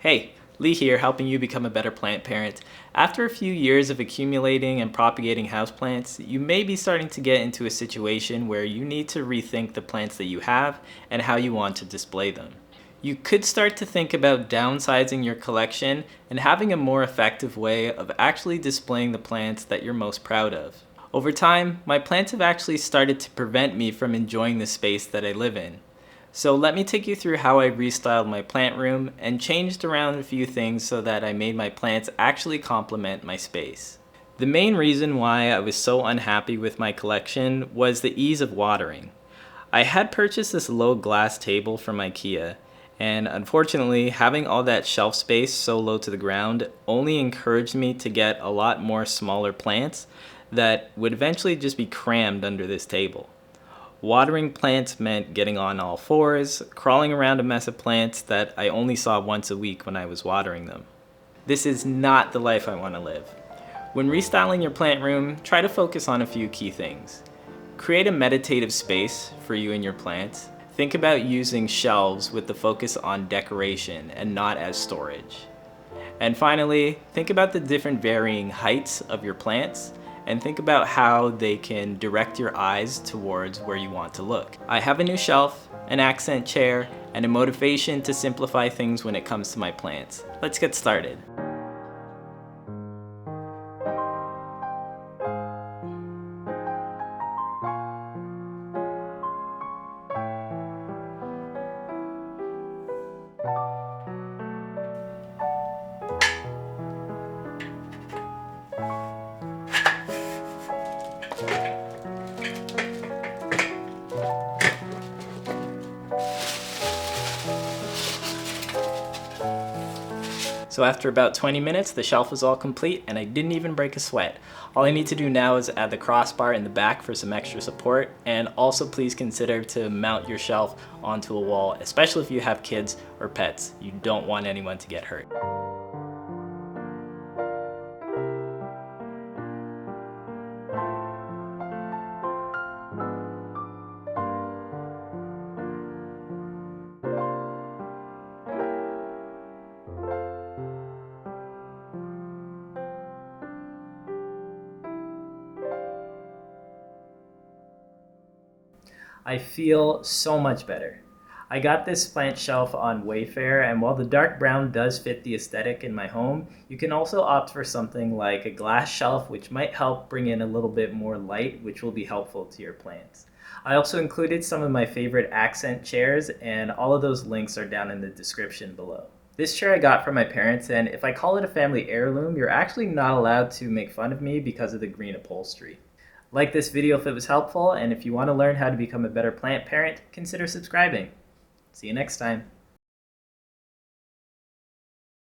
Hey, Lee here, helping you become a better plant parent. After a few years of accumulating and propagating houseplants, you may be starting to get into a situation where you need to rethink the plants that you have and how you want to display them. You could start to think about downsizing your collection and having a more effective way of actually displaying the plants that you're most proud of. Over time, my plants have actually started to prevent me from enjoying the space that I live in. So let me take you through how I restyled my plant room and changed around a few things so that I made my plants actually complement my space. The main reason why I was so unhappy with my collection was the ease of watering. I had purchased this low glass table from IKEA, and unfortunately having all that shelf space so low to the ground only encouraged me to get a lot more smaller plants that would eventually just be crammed under this table. Watering plants meant getting on all fours, crawling around a mess of plants that I only saw once a week when I was watering them. This is not the life I want to live. When restyling your plant room, try to focus on a few key things. Create a meditative space for you and your plants. Think about using shelves with the focus on decoration and not as storage. And finally, think about the different varying heights of your plants and think about how they can direct your eyes towards where you want to look. I have a new shelf, an accent chair, and a motivation to simplify things when it comes to my plants. Let's get started. So after about 20 minutes, the shelf was all complete and I didn't even break a sweat. All I need to do now is add the crossbar in the back for some extra support, and also please consider to mount your shelf onto a wall, especially if you have kids or pets. You don't want anyone to get hurt. I feel so much better. I got this plant shelf on Wayfair, and while the dark brown does fit the aesthetic in my home, you can also opt for something like a glass shelf, which might help bring in a little bit more light, which will be helpful to your plants. I also included some of my favorite accent chairs, and all of those links are down in the description below. This chair I got from my parents, and if I call it a family heirloom, you're actually not allowed to make fun of me because of the green upholstery. Like this video if it was helpful, and if you want to learn how to become a better plant parent, consider subscribing. See you next time.